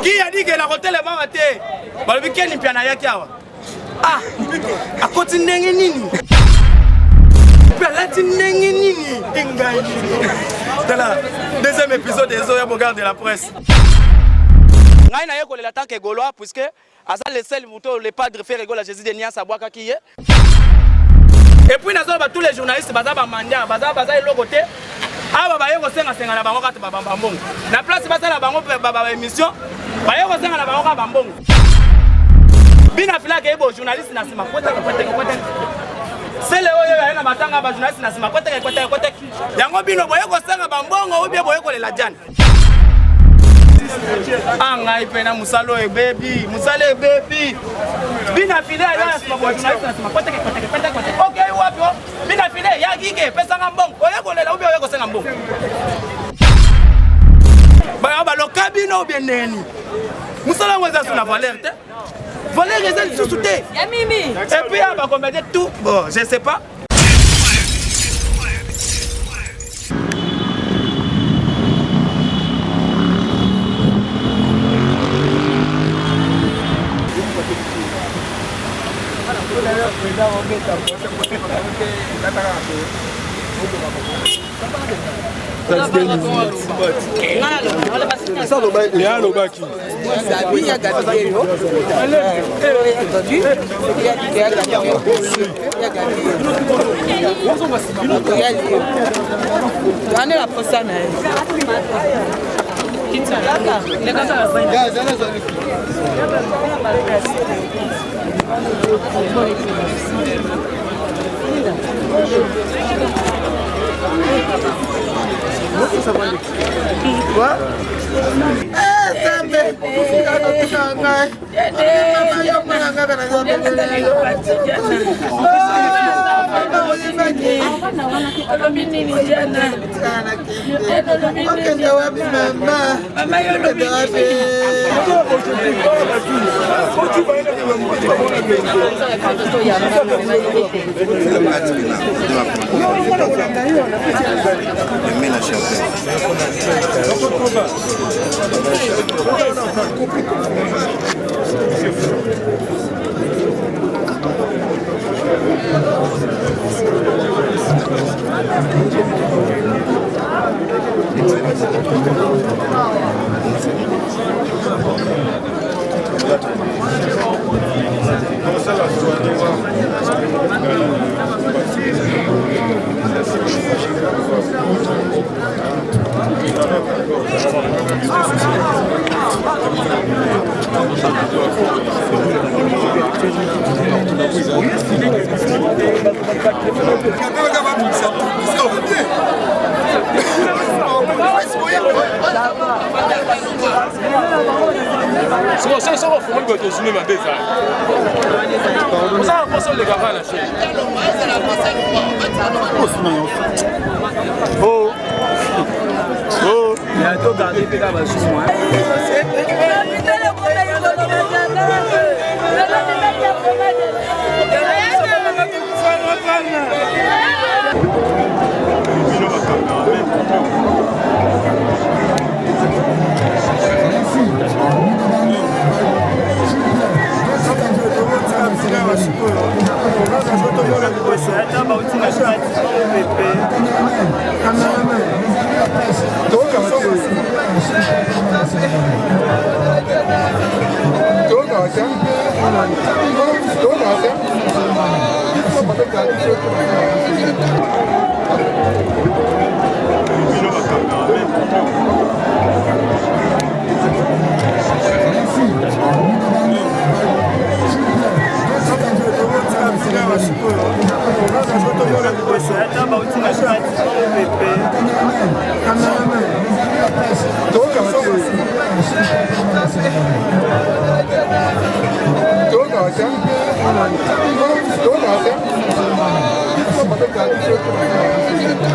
Qui a dit que la hôtel est maté? Balobi Ken Piana yaki awa. Ah, a continue nini? Pelati nini? Ingai. Dans la deuxième épisode des Zoya Bogard de la presse. Ngai na yeko le tant que Gaulois puisque asa le seul mouton le padre fait rigoler Jésus de Nias Abouaka qui est. Et puis nous avons tous les journalistes baza ba mandia, baza eloko te. Aba ba yeko senga na bango kata ba mbongo. Na place baza la bango ba émission, ba yeko senga na bango ka mbongo. Bina fila ke bo journaliste na sima kwete. C'est le oyo na matanga ba journaliste na sima kwete. Yango bino boye ko senga ba mbongo ou bien boye ko le la jane. Anga ipena musalo e baby, Bina file ya sima bo journaliste na sima kwete. Okay wapi o? Bina file ya gike pesa ngambongo. Oye ko le la ou bien oye ko senga mbongo. Ba lokabino bien neni. Musala ngweza suna valeur te. Valeur est sous-souté. Ya mimi. Et puis on va commettre tout. Bon, je sais pas.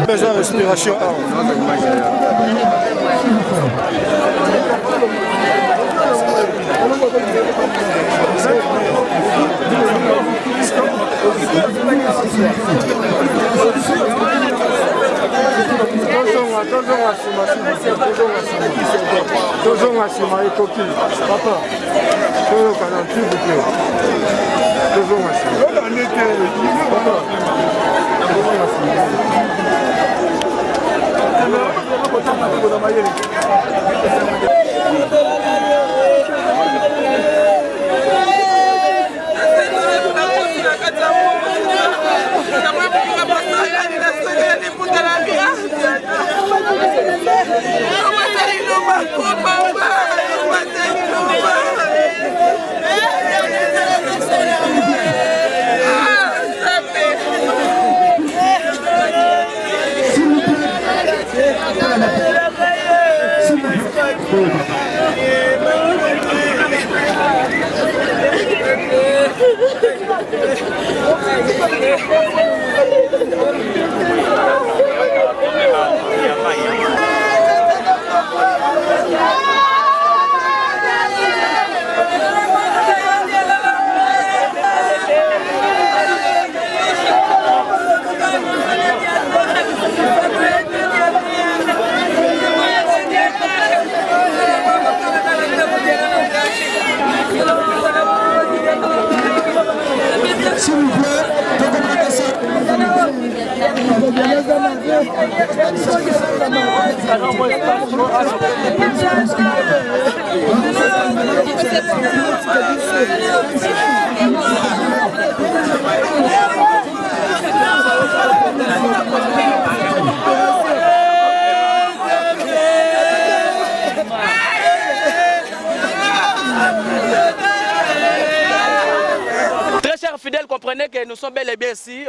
Besoin de respiration. Attention, Toujours Massima et Toki. Papa. Toujours Canon, s'il vous plaît. Toujours Massima. Papa. Toujours Très chers fidèles, comprenez que nous sommes bel et bien ici,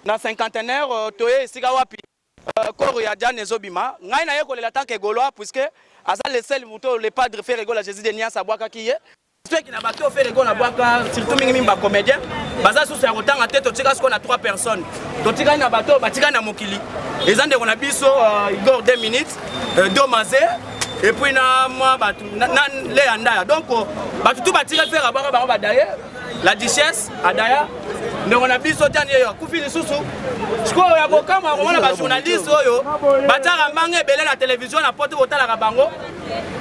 dans cinquantenaire, Toye Sigawapi, Koro Yadjan et Zobima. Ngai na yeko le latin que Gaulois, puisque Azal le seul mouton, le padre fait rigolo à Jésus de Nias à Boaka qui est. Ceux qui n'ont pas fait rigolo à Boaka, surtout Mimba comédien, Baza sous sa routine en tête, Tika, qu'on a 3 personnes. Tika na bateau, Batika na Mokili. Les gens de Ronabiso, Igor 2 minutes, Domazé. Et puis moi Léanda donc tout bâtir faire à d'ailleurs la duchesse à d'ailleurs nous on a vu sauter en coupi les sous je crois il y a beaucoup de journalistes batara mangé belé la télévision la porte au la bango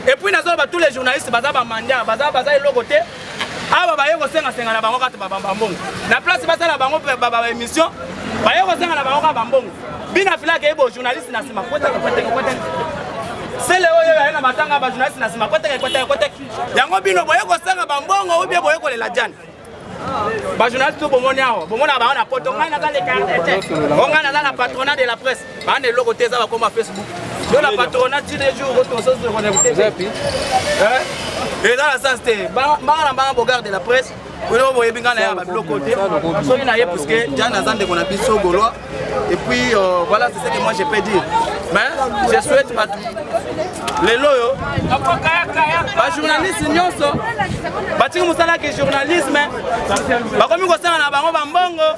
et puis nous tous les journalistes baza ba mandia baza le côté ah ba yeko senga senga na bango kata ba mbongo na place baza la bango ba émission ba yeko senga na bango ka mbongo bina fila ke bo journaliste na sima côté c'est le oyo na matanga ba journaliste na sima côté yango bino boye ko senga ba mbongo ou bien boye ko la jane ba journaliste to bomoniao bomona ba na poto ngana za le carte ngana za la patronat de la presse ba ne logo teza ba comme Facebook do la patronat tous les jours auto so se connecter et dans la sens te ba bogarde de la presse on voit bien là ba bloc côté so ina ye parce que jana zande qu'on a biso Gaulois et puis voilà c'est ce que moi je peux dire mais je souhaite pas les loyo ba journaliste nyonso ba tiki musala ke journalisme ba komi ko sala na bango ba mbongo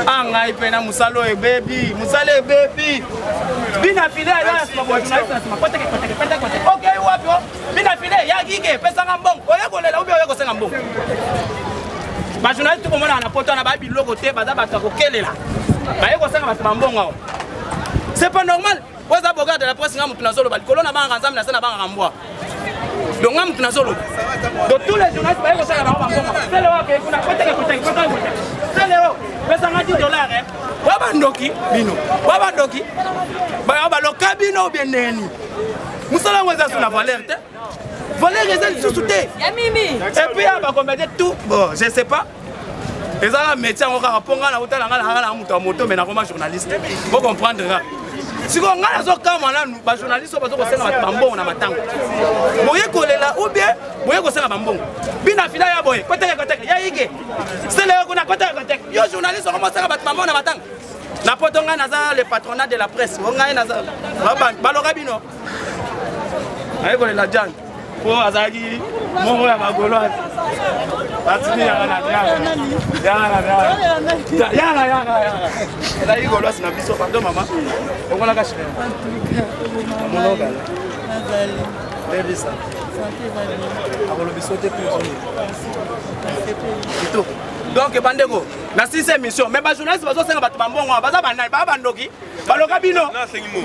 anga ipena musalo e baby musale baby bina file ya sima bo journaliste sima kote OK wapi bina file ya gige pesa ngambongo oye ko lela ubi oye ko senga mbongo ba journaliste ko mona na poto na ba biloko te ba za ba ko kelela ba ye ko senga ba mbongo c'est pas normal. Vous avez regardé la presse, vous avez dit que vous avez donc, donc tous les journalistes, vous avez c'est le haut, vous c'est le haut, vous avez $10. Wabandoki, bino, wabandoki, baloka bino bien neni. Musala mweza sur la valeur, valeur est sous-souté. Et puis, on va tout, bon, je sais pas. Et ça, le métier, on va répondre à la moto, mais on journaliste. Vous comprendre. Si on a des journalistes, on va faire un bambon na matanga. Boye kolela ou bien boye ko sala bambon. Bina fila ya boye. Côté ya ige. C'est le ko na côté. Yo journaliste on commence à battre bambon na matanga. Na potonga na za le patronat de la presse. On a na za baloga bino. Ay ko la jan. Po azagi mo ya Gaulois. Atini ya na là il Gaulois na biso pardon maman. On la cache. Mon loga. Baby ça. Santé va. Avant le biso te plus. Kito. Donc bandeko na 6e émission mais ba journaliste bazo senga bato bambongo baza banani ba bandoki baloka bino na sengi mo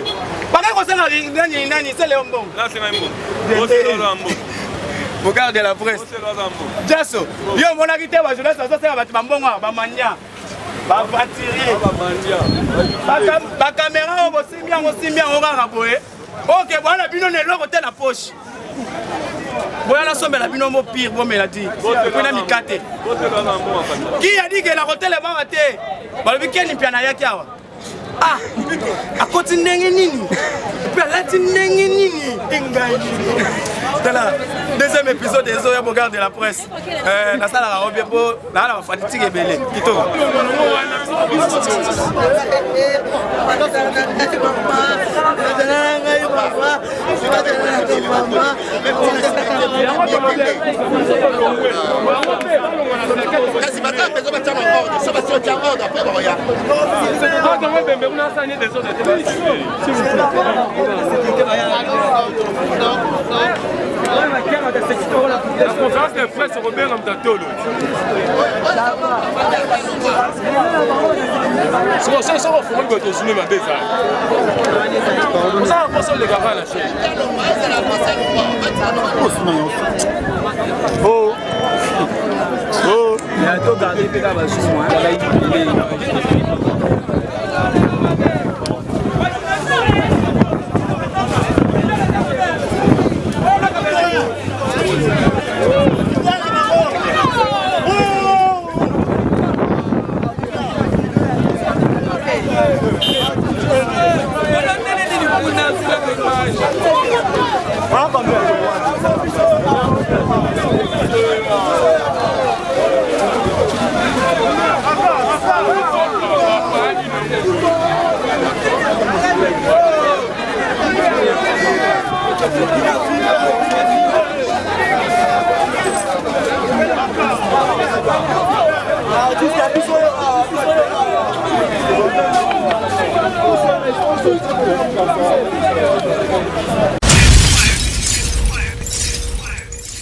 baka ko senga nani c'est Léon Mbongo na senga mo c'est Mbongo Bogar de la presse Jasso yo monaki te ba journaliste bazo senga bato bambongo ba mania ba vatirier ba caméra bo simbi yango kaka boye OK bwana bino ne loko te na poche boya la sombe la bino mo pire bo meladi kuna mikate qui a dit que la hôtel est baraté balobi keni piana yaki awa ah akoti ndenge nini pe lati ndenge nini tingai de la deuxième épisode des Oya Bogar de la presse na sala la robie po na la fatigue ebele kito Kasi bata peso batia en ordre, ça va se mettre en ordre après Roya. La conférence de presse Robert Amdatolo. C'est ça, on va faire le zoom à des ça va passer les gars à la chaîne. Oh. Oh. Il y a tout gardé, il y a Thank you.